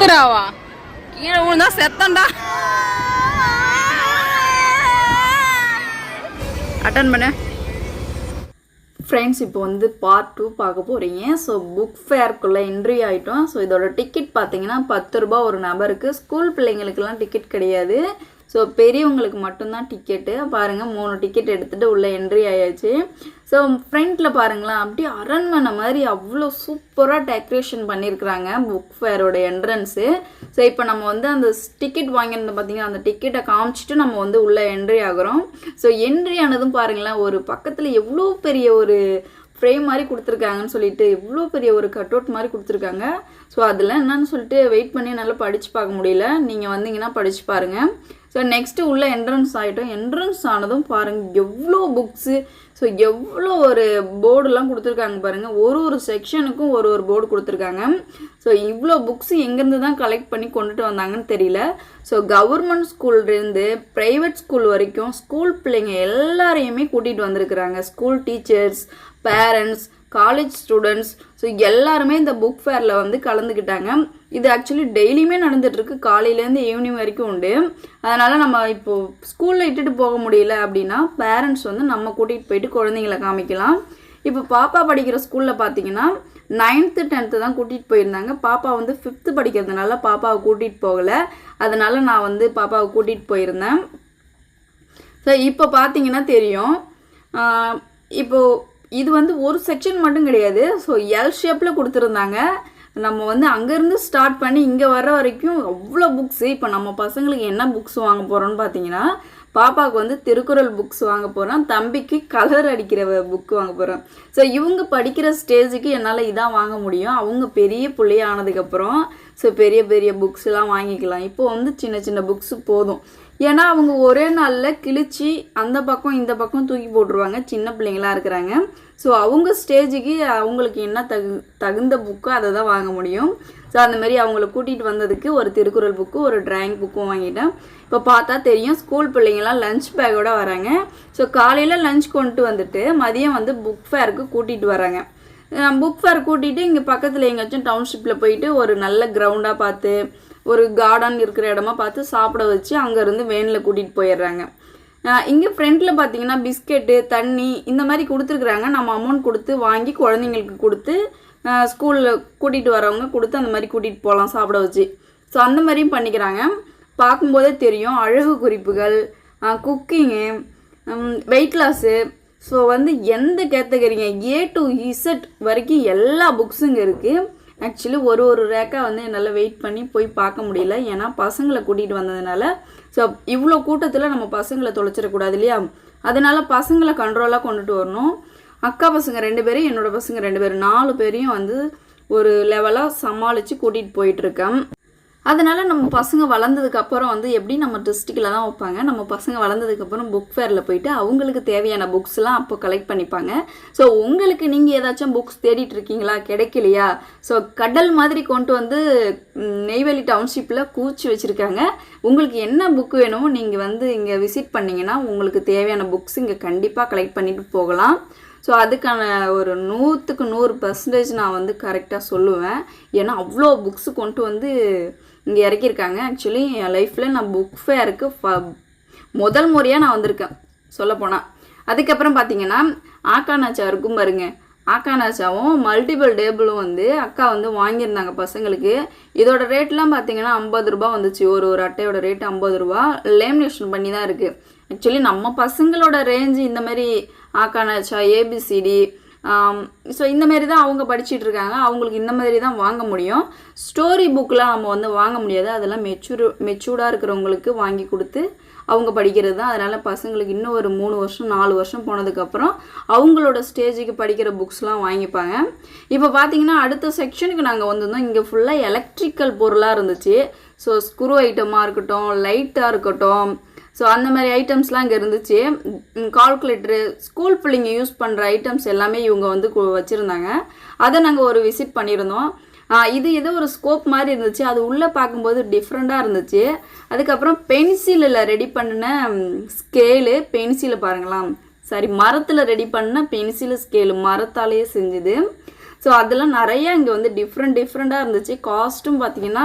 குத்துறாவா கீழே விழுந்தா செத்தண்டா. அட்டன் பண்ண ஃப்ரெண்ட்ஸ். இப்போ வந்து பார்ட் 2 பார்க்க போகிறீங்க. ஸோ புக் ஃபேர்க்குள்ளே என்ட்ரி ஆகிட்டோம். ஸோ இதோட டிக்கெட் பார்த்தீங்கன்னா 10 ரூபா ஒரு நபருக்கு. ஸ்கூல் பிள்ளைங்களுக்கெல்லாம் டிக்கெட் கிடையாது. ஸோ பெரியவங்களுக்கு மட்டும்தான் டிக்கெட்டு. பாருங்கள் 3 டிக்கெட் எடுத்துகிட்டு உள்ளே என்ட்ரி ஆயாச்சு. ஸோ ஃப்ரண்ட்டில் பாருங்களேன், அப்படியே அரண்மனை மாதிரி அவ்வளோ சூப்பராக டெக்கரேஷன் பண்ணியிருக்கிறாங்க புக் ஃபேரோட என்ட்ரன்ஸு. ஸோ இப்போ நம்ம வந்து அந்த டிக்கெட் வாங்கியிருந்தோம் பார்த்தீங்கன்னா, அந்த டிக்கெட்டை காமிச்சிட்டு நம்ம வந்து உள்ளே என்ட்ரி ஆகிறோம். ஸோ என்ட்ரி ஆனதும் பாருங்களேன், ஒரு பக்கத்தில் எவ்வளோ பெரிய ஒரு ஃப்ரேம் மாதிரி கொடுத்துருக்காங்கன்னு சொல்லிட்டு எவ்வளோ பெரிய ஒரு கட் அவுட் மாதிரி கொடுத்துருக்காங்க. ஸோ அதில் என்னன்னு சொல்லிட்டு வெயிட் பண்ணி நல்லா படித்து பார்க்க முடியல. நீங்கள் வந்தீங்கன்னா படித்து பாருங்கள். ஸோ நெக்ஸ்ட்டு உள்ள என்ட்ரன்ஸ் ஆகிட்டோம். என்ட்ரன்ஸ் ஆனதும் பாருங்கள் எவ்வளோ புக்ஸு. ஸோ எவ்வளோ ஒரு போர்டுலாம் கொடுத்துருக்காங்க பாருங்கள். ஒரு செக்ஷனுக்கும் ஒரு போர்டு கொடுத்துருக்காங்க. ஸோ இவ்வளோ புக்ஸு எங்கேருந்து தான் கலெக்ட் பண்ணி கொண்டுட்டு வந்தாங்கன்னு தெரியல. ஸோ கவர்மெண்ட் ஸ்கூல்லேருந்து ப்ரைவேட் ஸ்கூல் வரைக்கும் ஸ்கூல் பிள்ளைங்க எல்லாரையுமே கூட்டிகிட்டு வந்திருக்கிறாங்க. School teachers, parents, college students. So எல்லாருமே இந்த புக் ஃபேரில் வந்து கலந்துக்கிட்டாங்க. இது ஆக்சுவலி டெய்லியுமே நடந்துகிட்ருக்கு. காலையிலேருந்து ஈவினிங் வரைக்கும் உண்டு. அதனால் நம்ம இப்போது ஸ்கூலில் இட்டுட்டு போக முடியல அப்படின்னா பேரண்ட்ஸ் வந்து நம்ம கூட்டிகிட்டு போயிட்டு குழந்தைங்கள காமிக்கலாம். இப்போ பாப்பா படிக்கிற ஸ்கூலில் பார்த்தீங்கன்னா 9th 10th தான் கூட்டிகிட்டு போயிருந்தாங்க. பாப்பா வந்து 5th படிக்கிறதுனால பாப்பாவை கூட்டிகிட்டு போகலை. அதனால் நான் வந்து பாப்பாவை கூட்டிகிட்டு போயிருந்தேன். ஸோ இப்போ பார்த்தீங்கன்னா தெரியும். இப்போது இது வந்து ஒரு செக்ஷன் மட்டும் கிடையாது. ஸோ எல் ஷேப்பில் கொடுத்துருந்தாங்க. நம்ம வந்து அங்கேருந்து ஸ்டார்ட் பண்ணி இங்கே வர வரைக்கும் அவ்வளோ புக்ஸு. இப்போ நம்ம பசங்களுக்கு என்ன புக்ஸ் வாங்க போகிறோன்னு பார்த்தீங்கன்னா, பாப்பாவுக்கு வந்து திருக்குறள் புக்ஸ் வாங்க போகிறோம், தம்பிக்கு கலர் அடிக்கிற புக்கு வாங்க போகிறோம். ஸோ இவங்க படிக்கிற ஸ்டேஜுக்கு என்னால் இதான் வாங்க முடியும். அவங்க பெரிய பிள்ளைய ஆனதுக்கப்புறம் ஸோ பெரிய பெரிய புக்ஸ்லாம் வாங்கிக்கலாம். இப்போ வந்து சின்ன சின்ன புக்ஸு போதும். ஏன்னா அவங்க ஒரே நாளில் கிழிச்சி அந்த பக்கம் இந்த பக்கம் தூக்கி போட்டுருவாங்க. சின்ன பிள்ளைங்களாக இருக்கிறாங்க. ஸோ அவங்க ஸ்டேஜுக்கு அவங்களுக்கு என்ன தகுந்த புக்கோ அதை தான் வாங்க முடியும். ஸோ அந்தமாரி அவங்கள கூட்டிகிட்டு வந்ததுக்கு ஒரு திருக்குறள் புக்கு, ஒரு ட்ராயிங் புக்கும் வாங்கிட்டேன். இப்போ பார்த்தா தெரியும் ஸ்கூல் பிள்ளைங்களாம் லஞ்ச் பேக்கோட வராங்க. ஸோ காலையில் லஞ்ச் கொண்டு வந்துட்டு மதியம் வந்து புக் ஃபேருக்கு கூட்டிகிட்டு வராங்க. புக் ஃபேர் கூட்டிகிட்டு இங்கே பக்கத்தில் எங்கேயாச்சும் டவுன்ஷிப்பில் போயிட்டு ஒரு நல்ல கிரவுண்டாக பார்த்து ஒரு கார்டன் இருக்கிற இடமா பார்த்து சாப்பிட வச்சு அங்கேருந்து வேனில் கூட்டிகிட்டு போயிடுறாங்க. இங்கே ஃப்ரண்ட்டில் பார்த்தீங்கன்னா பிஸ்கெட்டு, தண்ணி இந்த மாதிரி கொடுத்துருக்குறாங்க. நம்ம அமௌண்ட் கொடுத்து வாங்கி குழந்தைங்களுக்கு கொடுத்து ஸ்கூலில் கூட்டிகிட்டு வரவங்க கொடுத்து அந்த மாதிரி கூட்டிகிட்டு போகலாம் சாப்பிட வச்சு. ஸோ அந்த மாதிரியும் பண்ணிக்கிறாங்க. பார்க்கும்போதே தெரியும் அழகு குறிப்புகள், குக்கிங்கு, வெயிட் லாஸு. ஸோ வந்து எந்த கேட்டகரிங்க A to Z வரைக்கும் எல்லா புக்ஸும் இங்கே இருக்குது. ஆக்சுவலி ஒரு ரேக்காக வந்து என்னால் வெயிட் பண்ணி போய் பார்க்க முடியல. ஏன்னா பசங்களை கூட்டிகிட்டு வந்ததுனால. ஸோ இவ்வளோ கூட்டத்தில் நம்ம பசங்களை தொலைச்சிடக்கூடாது இல்லையா? அதனால் பசங்களை கண்ட்ரோலாக கொண்டுட்டு வரணும். அக்கா பசங்க 2 பேரும், என்னோடய பசங்க 2 பேரும், 4 பேரையும் வந்து ஒரு லெவலாக சமாளித்து கூட்டிகிட்டு போயிட்டுருக்கேன். அதனால் நம்ம பசங்க வளர்ந்ததுக்கப்புறம் வந்து எப்படி நம்ம டிஸ்ட்ரிக்டில் தான் வைப்பாங்க. நம்ம பசங்க வளர்ந்ததுக்கப்புறம் புக் ஃபேரில் போயிட்டு அவங்களுக்கு தேவையான புக்ஸ்லாம் அப்போ கலெக்ட் பண்ணிப்பாங்க. ஸோ உங்களுக்கு நீங்கள் ஏதாச்சும் புக்ஸ் தேடிட்டு இருக்கீங்களா, கிடைக்கலையா? ஸோ கடல் மாதிரி கொண்டு வந்து நெய்வேலி டவுன்ஷிப்பில் கூச்சி வச்சுருக்காங்க. உங்களுக்கு என்ன புக் வேணுமோ நீங்கள் வந்து இங்கே விசிட் பண்ணிங்கன்னா உங்களுக்கு தேவையான புக்ஸ் இங்கே கண்டிப்பாக கலெக்ட் பண்ணிட்டு போகலாம். ஸோ அதுக்கான ஒரு 100க்கு 100% நான் வந்து கரெக்டாக சொல்லுவேன். ஏன்னா அவ்வளோ புக்ஸு கொண்டு வந்து இங்கே இறக்கியிருக்காங்க. ஆக்சுவலி என் லைஃப்பில் நான் புக் ஃபேருக்கு முதல் முறையாக நான் வந்திருக்கேன் சொல்லப்போனால். அதுக்கப்புறம் பார்த்தீங்கன்னா ஆக்கானாச்சா இருக்கும் பாருங்க. ஆக்கானாச்சாவும் மல்டிபிள் டேபிளும் வந்து அக்கா வந்து வாங்கியிருந்தாங்க பசங்களுக்கு. இதோட ரேட்லாம் பார்த்தீங்கன்னா 50 ரூபா வந்துச்சு. ஒரு அட்டையோட ரேட்டு 50 ரூபா. லேமினேஷன் பண்ணி தான் இருக்குது. ஆக்சுவலி நம்ம பசங்களோட ரேஞ்சு இந்த மாதிரி ஆக்கானாச்சா, ABCD, ஸோ இந்தமாரி தான் அவங்க படிச்சுட்டு இருக்காங்க. அவங்களுக்கு இந்த மாதிரி தான் வாங்க முடியும். ஸ்டோரி புக்கெலாம் நம்ம வந்து வாங்க முடியாது. அதெல்லாம் மெச்சூர்டாக இருக்கிறவங்களுக்கு வாங்கி கொடுத்து அவங்க படிக்கிறது தான். அதனால் பசங்களுக்கு இன்னும் ஒரு 3 வருஷம் 4 வருஷம் போனதுக்கப்புறம் அவங்களோட ஸ்டேஜுக்கு படிக்கிற புக்ஸ்லாம் வாங்கிப்பாங்க. இப்போ பார்த்தீங்கன்னா அடுத்த செக்ஷனுக்கு நாங்கள் வந்திருந்தோம். இங்கே ஃபுல்லாக எலக்ட்ரிக்கல் பொருளாக இருந்துச்சு. ஸோ ஸ்க்ரூ ஐட்டமாக இருக்கட்டும், லைட்டாக இருக்கட்டும், ஸோ அந்த மாதிரி ஐட்டம்ஸ்லாம் இங்கே இருந்துச்சு. கால்குலேட்டரு, ஸ்கூல் பிள்ளைங்க யூஸ் பண்ணுற ஐட்டம்ஸ் எல்லாமே இவங்க வந்து வச்சுருந்தாங்க. அதை நாங்கள் ஒரு விசிட் பண்ணியிருந்தோம். இது ஏதோ ஒரு ஸ்கோப் மாதிரி இருந்துச்சு. அது உள்ளே பார்க்கும்போது டிஃப்ரெண்ட்டாக இருந்துச்சு. அதுக்கப்புறம் பென்சிலில் ரெடி பண்ணின ஸ்கேலு, பென்சிலை பாருங்களாம், சாரி மரத்தில் ரெடி பண்ண பென்சிலு, ஸ்கேலு மரத்தாலேயே செஞ்சுது. ஸோ அதெல்லாம் நிறைய இங்கே வந்து டிஃப்ரெண்ட்டாக இருந்துச்சு. காஸ்ட்டும் பார்த்தீங்கன்னா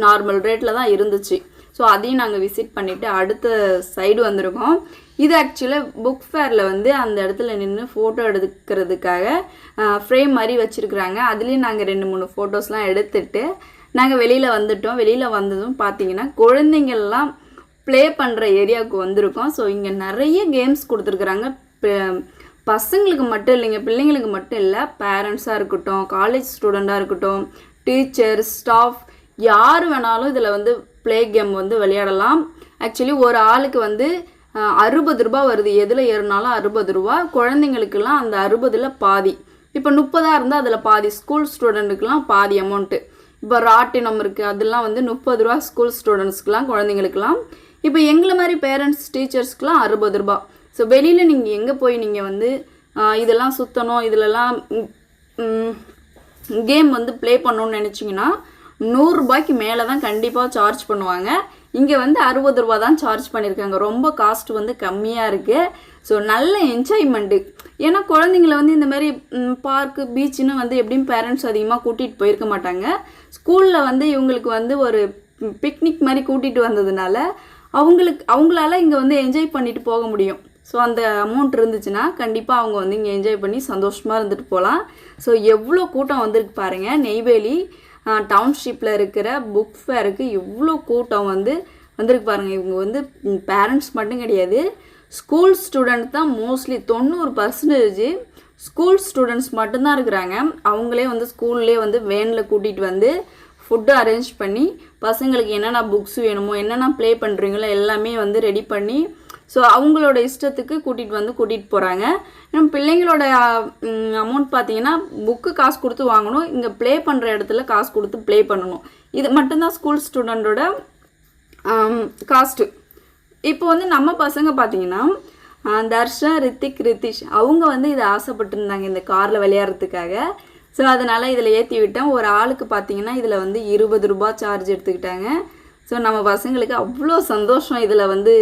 நார்மல் ரேட்டில் தான் இருந்துச்சு. ஸோ அதையும் நாங்கள் விசிட் பண்ணிவிட்டு அடுத்த சைடு வந்திருக்கோம். இது ஆக்சுவலாக புக் ஃபேரில் வந்து அந்த இடத்துல நின்று ஃபோட்டோ எடுக்கிறதுக்காக ஃப்ரேம் மாதிரி வச்சுருக்குறாங்க. அதுலேயும் நாங்கள் 2-3 ஃபோட்டோஸ்லாம் எடுத்துகிட்டு நாங்கள் வெளியில் வந்துட்டோம். வெளியில் வந்ததும் பார்த்தீங்கன்னா குழந்தைங்கள்லாம் ப்ளே பண்ணுற ஏரியாவுக்கு வந்திருக்கோம். ஸோ இங்கே நிறைய கேம்ஸ் கொடுத்துருக்குறாங்க. பசங்களுக்கு மட்டும் இல்லைங்க, பிள்ளைங்களுக்கு மட்டும் இல்லை, பேரண்ட்ஸாக இருக்கட்டும், காலேஜ் ஸ்டூடெண்ட்டாக இருக்கட்டும், டீச்சர், ஸ்டாஃப், யார் வேணாலும் இதில் வந்து ப்ளே கேம் வந்து விளையாடலாம். ஆக்சுவலி ஒரு ஆளுக்கு வந்து 60 ரூபா வருது. எதில் ஏறினாலும் 60 ரூபா. குழந்தைங்களுக்கெல்லாம் அந்த 60ல் பாதி. இப்போ 30 இருந்தால் அதில் பாதி. ஸ்கூல் ஸ்டூடெண்ட்டுக்கெலாம் பாதி அமௌண்ட்டு. இப்போ ராட்டினம் இருக்குது, அதெல்லாம் வந்து 30 ரூபா ஸ்கூல் ஸ்டூடெண்ட்ஸ்க்கெலாம், குழந்தைங்களுக்கெலாம். இப்போ எங்களை மாதிரி பேரண்ட்ஸ் டீச்சர்ஸ்க்கெலாம் 60 ரூபா. ஸோ வெளியில் நீங்கள் எங்கே போய் நீங்கள் வந்து இதெல்லாம் சுற்றணும், இதிலலாம் கேம் வந்து ப்ளே பண்ணணுன்னு நினச்சிங்கன்னா 100 ரூபாய்க்கு மேலே தான் கண்டிப்பாக சார்ஜ் பண்ணுவாங்க. இங்கே வந்து 60 ரூபா தான் சார்ஜ் பண்ணியிருக்காங்க. ரொம்ப காஸ்ட் வந்து கம்மியாக இருக்குது. ஸோ நல்ல என்ஜாய்மெண்ட்டு. ஏன்னா குழந்தைங்கள வந்து இந்த மாதிரி பார்க்கு, பீச்சுன்னு வந்து எப்படியும் பேரண்ட்ஸ் அதிகமாக கூட்டிகிட்டு போயிருக்க மாட்டாங்க. ஸ்கூலில் வந்து இவங்களுக்கு வந்து ஒரு பிக்னிக் மாதிரி கூட்டிகிட்டு வந்ததுனால அவங்களால இங்கே வந்து என்ஜாய் பண்ணிட்டு போக முடியும். ஸோ அந்த அமௌண்ட் இருந்துச்சுன்னா கண்டிப்பாக அவங்க வந்து இங்கே என்ஜாய் பண்ணி சந்தோஷமாக இருந்துட்டு போகலாம். ஸோ எவ்வளோ கூட்டம் வந்திருக்கு பாருங்கள். நெய்வேலி டவுன்ஷிப்பில் இருக்கிற புக் ஃபேருக்கு எவ்வளோ கூட்டம் வந்திருக்கு பாருங்கள். இவங்க வந்து பேரண்ட்ஸ் மட்டும் கிடையாது, ஸ்கூல் ஸ்டூடெண்ட் தான் மோஸ்ட்லி. 90% ஸ்கூல் ஸ்டூடெண்ட்ஸ் மட்டும்தான் இருக்கிறாங்க. அவங்களே வந்து ஸ்கூல்லே வந்து வேனில் கூட்டிகிட்டு வந்து ஃபுட்டு அரேஞ்ச் பண்ணி பசங்களுக்கு என்னென்ன புக்ஸ் வேணுமோ, என்னென்ன ப்ளே பண்ணுறீங்களோ எல்லாமே வந்து ரெடி பண்ணி ஸோ அவங்களோட இஷ்டத்துக்கு கூட்டிகிட்டு போகிறாங்க. ஏன்னா பிள்ளைங்களோட அமௌண்ட் பார்த்தீங்கன்னா புக்கு காசு கொடுத்து வாங்கணும், இங்கே ப்ளே பண்ணுற இடத்துல காசு கொடுத்து ப்ளே பண்ணணும். இது மட்டும்தான் ஸ்கூல் ஸ்டூடெண்ட்டோட காஸ்ட்டு. இப்போ வந்து நம்ம பசங்க பார்த்தீங்கன்னா தர்ஷன், ரித்திஷ் அவங்க வந்து இதை ஆசைப்பட்டுருந்தாங்க இந்த காரில் விளையாடுறதுக்காக. ஸோ அதனால் இதில் ஏற்றி விட்டேன். ஒரு ஆளுக்கு பார்த்தீங்கன்னா இதில் வந்து 20 ரூபா சார்ஜ் எடுத்துக்கிட்டாங்க. ஸோ நம்ம பசங்களுக்கு அவ்வளோ சந்தோஷம் இதில் வந்து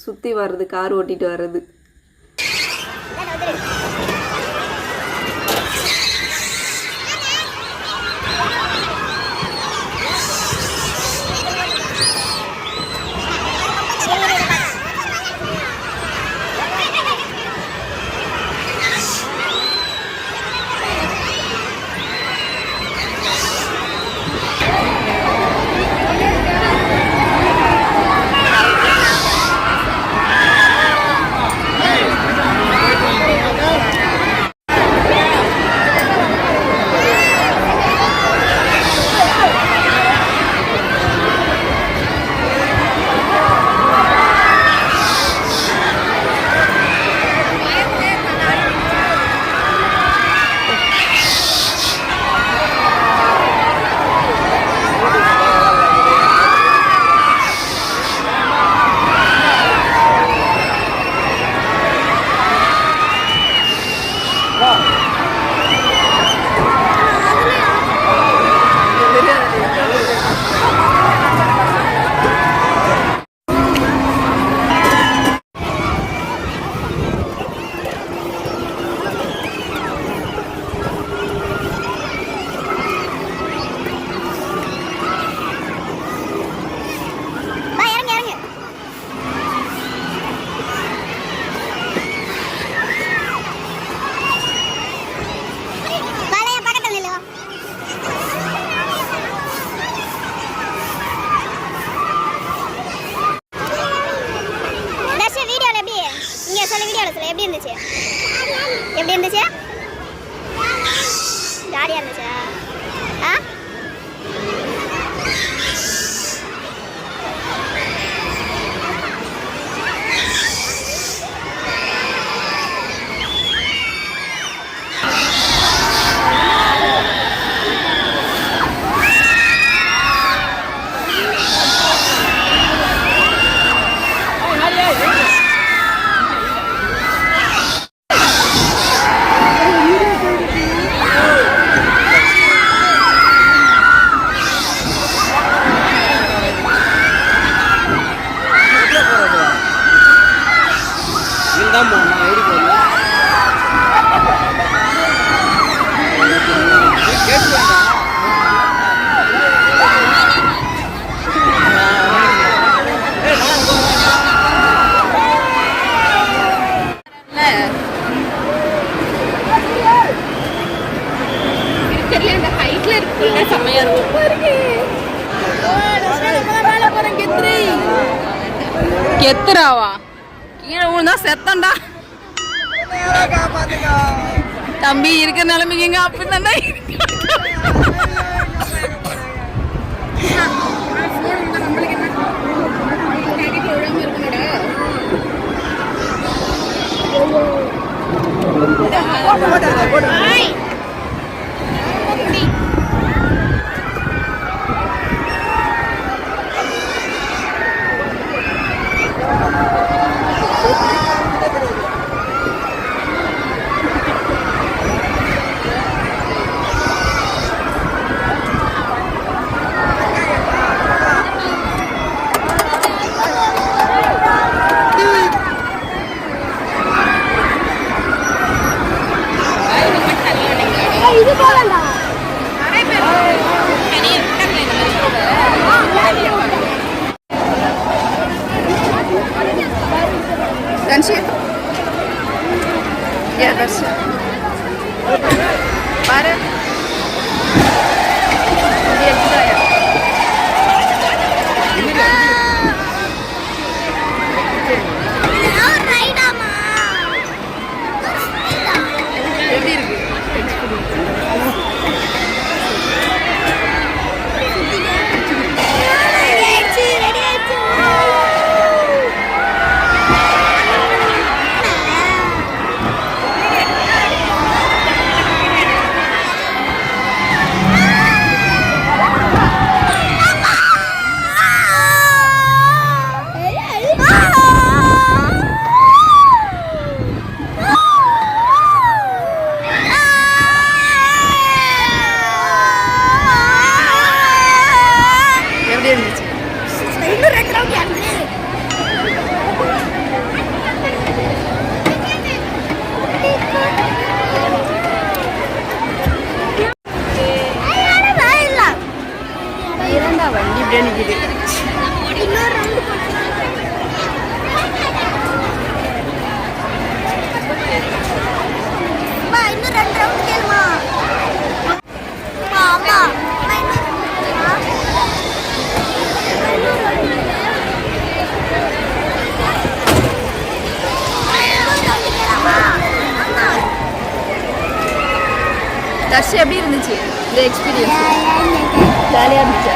சுற்றி வர்றது, கார் ஓட்டிகிட்டு வர்றது. எப்படி இருந்துச்சு? ஜாலியாக இருந்துச்சா? ஆ தான் போகணும். கெத்துறாவா கீழே விழுந்தா செத்தண்டா தம்பி இருக்கிற நிலைமைங்க அப்படின்னா பாரு எப்படி இருக்கு வண்டி இப்படியே நிக்குது தர்ஷி எப்படி இருந்துச்சு இந்த எக்ஸ்பீரியன்ஸ் ஜாலியாக இருந்துச்சா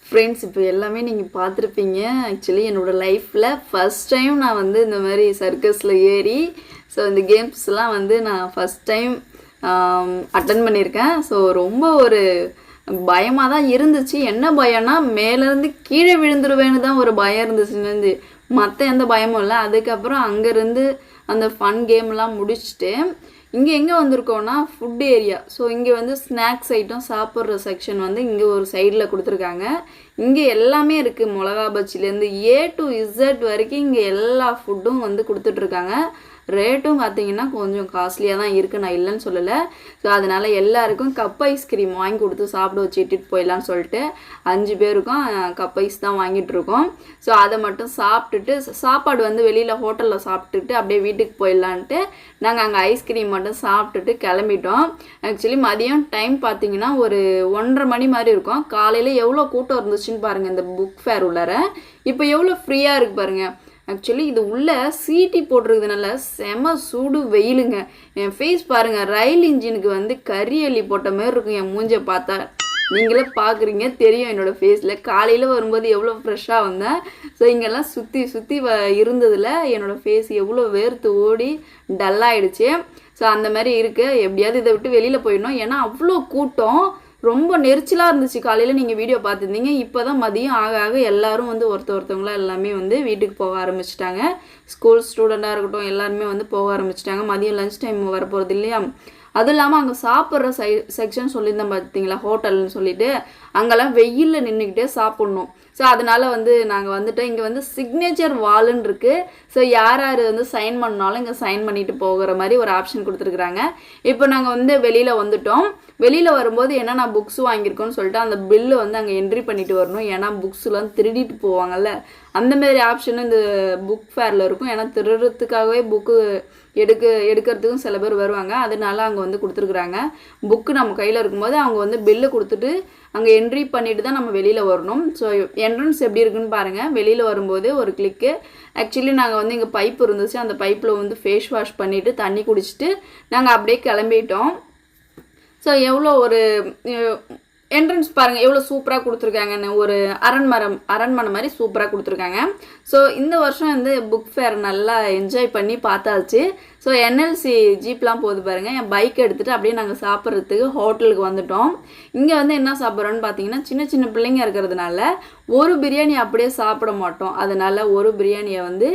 ஃப்ரெண்ட்ஸ் இப்போ எல்லாமே நீங்கள் பார்த்துருப்பீங்க. ஆக்சுவலி என்னோடய லைஃப்பில் ஃபஸ்ட் டைம் நான் வந்து இந்த மாதிரி சர்க்கஸில் ஏறி ஸோ இந்த கேம்ஸ்லாம் வந்து நான் ஃபஸ்ட் டைம் அட்டன் பண்ணியிருக்கேன். ஸோ ரொம்ப ஒரு பயமாக தான் இருந்துச்சு. என்ன பயம்னா மேலேருந்து கீழே விழுந்துருவேன்னு தான் ஒரு பயம் இருந்துச்சுன்னு, மற்ற எந்த பயமும் இல்லை. அதுக்கப்புறம் அங்கேருந்து அந்த ஃபன் கேம்லாம் முடிச்சுட்டு இங்கே எங்கே வந்திருக்கோன்னா ஃபுட் ஏரியா. ஸோ இங்கே வந்து ஸ்நாக்ஸ் ஐட்டம் சாப்பிட்ற செக்ஷன் வந்து இங்கே ஒரு சைடில் கொடுத்துருக்காங்க. இங்கே எல்லாமே இருக்குது, மிளகா பஜ்ஜிலேருந்து ஏ டு இசட் வரைக்கும் இங்கே எல்லா ஃபுட்டும் வந்து கொடுத்துட்ருக்காங்க. ரேட்டும் பார்த்தீங்கன்னா கொஞ்சம் காஸ்ட்லியாக தான் இருக்குது, நான் இல்லைன்னு சொல்லலை. ஸோ அதனால் எல்லாருக்கும் கப் ஐஸ்கிரீம் வாங்கி கொடுத்து சாப்பிட வச்சு இட்டுட்டு போயிடலான்னு சொல்லிட்டு 5 பேருக்கும் கப் ஐஸ் தான் வாங்கிட்டுருக்கோம். ஸோ அதை மட்டும் சாப்பிட்டுட்டு சாப்பாடு வந்து வெளியில் ஹோட்டலில் சாப்பிட்டுட்டு அப்படியே வீட்டுக்கு போயிடலான்ட்டு நாங்கள் அங்கே ஐஸ்கிரீம் மட்டும் சாப்பிட்டுட்டு கிளம்பிட்டோம். ஆக்சுவலி மதியம் டைம் பார்த்தீங்கன்னா ஒரு 1:30 மணி மாதிரி இருக்கும். காலையில் எவ்வளோ கூட்டம் இருந்துச்சுன்னு பாருங்கள் இந்த புக் ஃபேர் உள்ளார. இப்போ எவ்வளோ ஃப்ரீயாக இருக்குது பாருங்கள். ஆக்சுவலி இது உள்ளே சீட்டி போட்டிருக்குதுனால செம சூடு வெயிலுங்க. என் ஃபேஸ் பாருங்கள், ரயில் இன்ஜினுக்கு வந்து கறி அள்ளி போட்ட மாதிரி இருக்கும் என் மூஞ்சை பார்த்தா. நீங்களே பார்க்குறீங்க தெரியும் என்னோடய ஃபேஸில். காலையில் வரும்போது எவ்வளோ ஃப்ரெஷ்ஷாக வந்தேன். ஸோ இங்கெல்லாம் சுற்றி சுற்றி இருந்ததில் என்னோடய ஃபேஸ் எவ்வளோ வேர்த்து ஓடி டல்லாகிடுச்சு. ஸோ அந்த மாதிரி இருக்குது. எப்படியாவது இதை விட்டு வெளியில் போயிடணும், ஏன்னா அவ்வளோ கூட்டம், ரொம்ப நெரிச்சலாக இருந்துச்சு. காலையில் நீங்கள் வீடியோ பார்த்துருந்தீங்க. இப்போ தான் மதியம் ஆக ஆக எல்லோரும் வந்து ஒருத்தவங்களாம் எல்லாமே வந்து வீட்டுக்கு போக ஆரம்பிச்சிட்டாங்க. ஸ்கூல் ஸ்டூடெண்ட்டாக இருக்கட்டும் எல்லாருமே வந்து போக ஆரம்பிச்சிட்டாங்க. மதியம் லஞ்ச் டைம் வரப்போகிறது இல்லையா, அதுவும் இல்லாமல் அங்கே சாப்பிட்ற செக்ஷன் சொல்லியிருந்தேன் பார்த்தீங்களா, ஹோட்டல்னு சொல்லிட்டு அங்கெல்லாம் வெயிலில் நின்றுக்கிட்டே சாப்பிட்ணும். ஸோ அதனால் வந்து நாங்கள் வந்துட்டு இங்கே வந்து சிக்னேச்சர் வால்னு இருக்குது. ஸோ யார் வந்து சைன் பண்ணாலும் இங்கே சைன் பண்ணிட்டு போகிற மாதிரி ஒரு ஆப்ஷன் கொடுத்துருக்குறாங்க. இப்போ நாங்கள் வந்து வெளியில் வந்துட்டோம். வெளியில் வரும்போது என்னென்ன புக்ஸ் வாங்கியிருக்கோன்னு சொல்லிட்டு அந்த பில்லு வந்து அங்கே என்ட்ரி பண்ணிட்டு வரணும். ஏன்னா புக்ஸ்லாம் திருடிட்டு போவாங்கல்ல, அந்தமாரி ஆப்ஷனும் இந்த புக் ஃபேரில் இருக்கும். ஏன்னா திருடுறதுக்காகவே புக்கு எடுக்கிறதுக்கும் சில பேர் வருவாங்க. அதனால அங்கே வந்து கொடுத்துருக்குறாங்க. புக்கு நம்ம கையில் இருக்கும்போது அவங்க வந்து பில்லு கொடுத்துட்டு அங்கே என்ட்ரி பண்ணிட்டு தான் நம்ம வெளியில் வரணும். ஸோ என்ட்ரன்ஸ் எப்படி இருக்குன்னு பாருங்கள். வெளியில் வரும்போது ஒரு கிளிக்கு. ஆக்சுவலி நாங்கள் வந்து இங்கே பைப் இருந்துச்சு, அந்த பைப்பில் வந்து ஃபேஸ் வாஷ் பண்ணிவிட்டு தண்ணி குடிச்சிட்டு நாங்கள் அப்படியே கிளம்பிட்டோம். ஸோ எவ்வளோ ஒரு என்ட்ரன்ஸ் பாருங்கள் எவ்வளோ சூப்பராக கொடுத்துருக்காங்கன்னு, ஒரு அரண்மனை மாதிரி சூப்பராக கொடுத்துருக்காங்க. ஸோ இந்த வருஷம் வந்து புக் ஃபேர் நல்லா என்ஜாய் பண்ணி பார்த்தாச்சு. ஸோ என்எல்சி ஜீப்லாம் போகுது பாருங்கள். என் பைக் எடுத்துகிட்டு அப்படியே நாங்கள் சாப்பிட்றதுக்கு ஹோட்டலுக்கு வந்துட்டோம். இங்கே வந்து என்ன சாப்பிட்றோன்னு பார்த்தீங்கன்னா, சின்ன சின்ன பிள்ளைங்க இருக்கிறதுனால ஒரு பிரியாணி அப்படியே சாப்பிட மாட்டோம். அதனால் ஒரு பிரியாணியை வந்து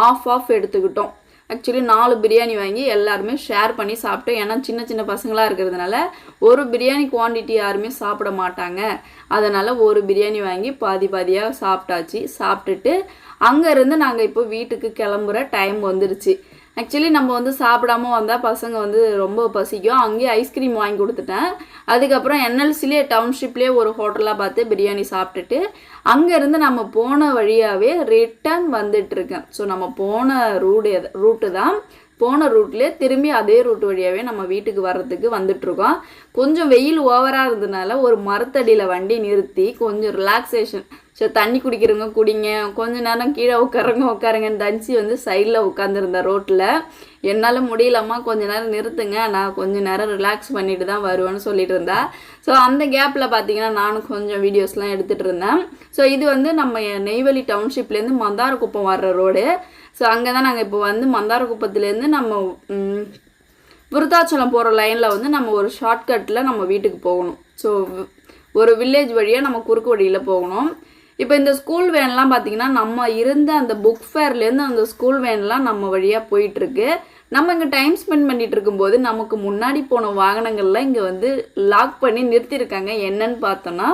ஆஃப் எடுத்துக்கிட்டோம். ஆக்சுவலி 4 பிரியாணி வாங்கி எல்லாருமே ஷேர் பண்ணி சாப்பிட்டோம். ஏன்னா சின்ன சின்ன பசங்களாக இருக்கிறதுனால ஒரு பிரியாணி குவான்டிட்டி யாருமே சாப்பிட மாட்டாங்க. அதனால் ஒரு பிரியாணி வாங்கி பாதியாக சாப்பிட்டாச்சு. சாப்பிட்டுட்டு அங்கேருந்து நாங்கள் இப்போ வீட்டுக்கு கிளம்புற டைம் வந்துருச்சு. ஆக்சுவலி நம்ம வந்து சாப்பிடாம வந்தால் பசங்க வந்து ரொம்ப பசிக்கும். அங்கேயே ஐஸ்கிரீம் வாங்கி கொடுத்துட்டேன். அதுக்கப்புறம் என்எல்சிலே டவுன்ஷிப்லேயே ஒரு ஹோட்டலாக பார்த்து பிரியாணி சாப்பிட்டுட்டு அங்கேருந்து நம்ம போன வழியாகவே ரிட்டர்ன் வந்துட்டுருக்கேன். ஸோ நம்ம போன ரூட்டு தான், போன ரூட்லேயே திரும்பி அதே ரூட் வழியாகவே நம்ம வீட்டுக்கு வர்றதுக்கு வந்துட்டுருக்கோம். கொஞ்சம் வெயில் ஓவராக இருந்ததுனால ஒரு மரத்தடியில் வண்டி நிறுத்தி கொஞ்சம் ரிலாக்ஸேஷன். ஸோ தண்ணி குடிக்கிறவங்க குடிங்க, கொஞ்சம் நேரம் கீழே உட்காருங்கன்னு தனிச்சு வந்து சைடில் உட்காந்துருந்தேன் ரோட்டில். என்னால் முடியலம்மா கொஞ்சம் நேரம் நிறுத்துங்க, நான் கொஞ்சம் நேரம் ரிலாக்ஸ் பண்ணிட்டு தான் வருவேன்னு சொல்லிட்டு இருந்தேன். ஸோ அந்த கேப்பில் பார்த்தீங்கன்னா நானும் கொஞ்சம் வீடியோஸ்லாம் எடுத்துகிட்டு இருந்தேன். ஸோ இது வந்து நம்ம நெய்வேலி டவுன்ஷிப்லேருந்து மந்தாரக்குப்பம் வர்ற ரோடு. ஸோ அங்கே தான் நாங்கள் இப்போ வந்து மந்தாரக்குப்பத்துலேருந்து நம்ம விருத்தாச்சலம் போகிற லைனில் வந்து நம்ம ஒரு ஷார்ட்கட்டில் நம்ம வீட்டுக்கு போகணும். ஸோ ஒரு வில்லேஜ் வழியாக நம்ம குறுக்கு வழியில் போகணும். இப்போ இந்த ஸ்கூல் வேன்லாம் பார்த்திங்கன்னா நம்ம இருந்த அந்த புக் ஃபேர்லேருந்து அந்த ஸ்கூல் வேன்லாம் நம்ம வழியாக போயிட்டுருக்கு. நம்ம இங்கே டைம் ஸ்பெண்ட் பண்ணிகிட்டு இருக்கும்போது நமக்கு முன்னாடி போன வாகனங்கள்லாம் இங்கே வந்து லாக் பண்ணி நிறுத்தியிருக்காங்க. என்னன்னு பார்த்தோன்னா,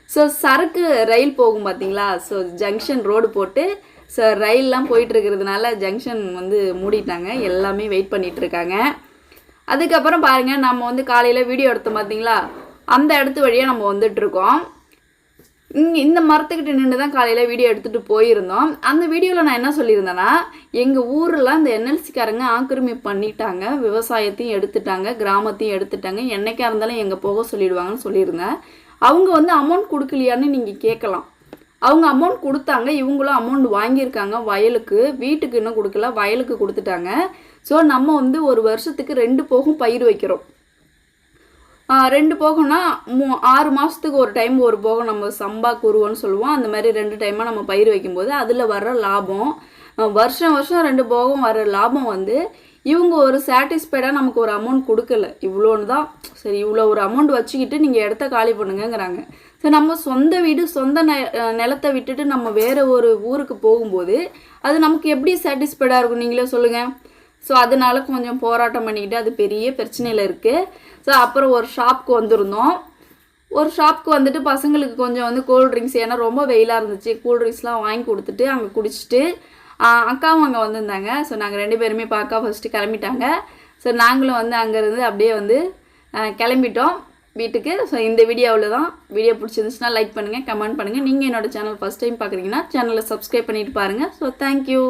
ஸோ சரக்கு ரயில் போகும் பார்த்தீங்களா, ஸோ ஜங்ஷன் ரோடு போட்டு ஸோ ரயிலெலாம் போயிட்டுருக்கிறதுனால ஜங்ஷன் வந்து மூடிட்டாங்க. எல்லாமே வெயிட் பண்ணிகிட்ருக்காங்க. அதுக்கப்புறம் பாருங்கள், நம்ம வந்து காலையில் வீடியோ எடுத்தோம் பார்த்தீங்களா, அந்த இடத்து வழியாக நம்ம வந்துட்டுருக்கோம். இந்த மரத்துக்கிட்ட நின்று தான் காலையில் வீடியோ எடுத்துகிட்டு போயிருந்தோம். அந்த வீடியோவில் நான் என்ன சொல்லியிருந்தேன்னா, எங்கள் ஊரில் இந்த என்எல்சிக்காரங்க ஆக்கிரமிப்பு பண்ணிட்டாங்க, விவசாயத்தையும் எடுத்துட்டாங்க, கிராமத்தையும் எடுத்துட்டாங்க, என்னைக்காக இருந்தாலும் எங்கே போக சொல்லிடுவாங்கன்னு சொல்லியிருந்தேன். அவங்க வந்து அமௌண்ட் கொடுக்கலையான்னு நீங்கள் கேட்கலாம். அவங்க அமௌண்ட் கொடுத்தாங்க, இவங்களும் அமௌண்ட் வாங்கியிருக்காங்க. வயலுக்கு, வீட்டுக்கு இன்னும் கொடுக்கல, வயலுக்கு கொடுத்துட்டாங்க. ஸோ நம்ம வந்து ஒரு வருஷத்துக்கு 2 போகம் பயிர் வைக்கிறோம். 2 போகம்னா 6 மாதத்துக்கு ஒரு டைம் ஒரு போகம் நம்ம சம்பா குருவன்னு சொல்லுவோம். அந்த மாதிரி 2 டைமாக நம்ம பயிர் வைக்கும்போது அதில் வர்ற லாபம், வருஷம் 2 போகம் வர்ற லாபம் வந்து இவங்க ஒரு சாட்டிஸ்ஃபைடாக நமக்கு ஒரு அமௌண்ட் கொடுக்கல. இவ்வளோன்னு தான், சரி இவ்வளோ ஒரு அமௌண்ட் வச்சுக்கிட்டு நீங்கள் இடத்த காலி பண்ணுங்கங்கிறாங்க. ஸோ நம்ம சொந்த வீடு, சொந்த நிலத்தை விட்டுட்டு நம்ம வேறு ஒரு ஊருக்கு போகும்போது அது நமக்கு எப்படி சாட்டிஸ்ஃபைடாக இருக்கும் நீங்களே சொல்லுங்கள். ஸோ அதனால கொஞ்சம் போராட்டம் பண்ணிக்கிட்டு அது பெரிய பிரச்சனையில் இருக்குது. ஸோ அப்புறம் ஒரு ஷாப்புக்கு வந்திருந்தோம். ஒரு ஷாப்புக்கு வந்துட்டு பசங்களுக்கு கொஞ்சம் வந்து கூல்ட்ரிங்க்ஸ், ஏன்னா ரொம்ப வெயிலாக இருந்துச்சு, கூல்ட்ரிங்க்ஸ்லாம் வாங்கி கொடுத்துட்டு அங்கே குடிச்சிட்டு அக்காவும் அங்கே வந்திருந்தாங்க. ஸோ நாங்கள் 2 பேருமே பார்க்க ஃபஸ்ட்டு கிளம்பிட்டாங்க. ஸோ நாங்களும் வந்து அங்கேருந்து அப்படியே வந்து கிளம்பிட்டோம் வீட்டுக்கு. ஸோ இந்த வீடியோவில் தான். வீடியோ பிடிச்சிருந்துச்சுன்னா லைக் பண்ணுங்கள், கமெண்ட் பண்ணுங்கள். நீங்கள் என்னோடய சேனல் ஃபஸ்ட் டைம் பார்க்குறீங்கன்னா சேனலை சப்ஸ்கிரைப் பண்ணிவிட்டு பாருங்கள். So thank you.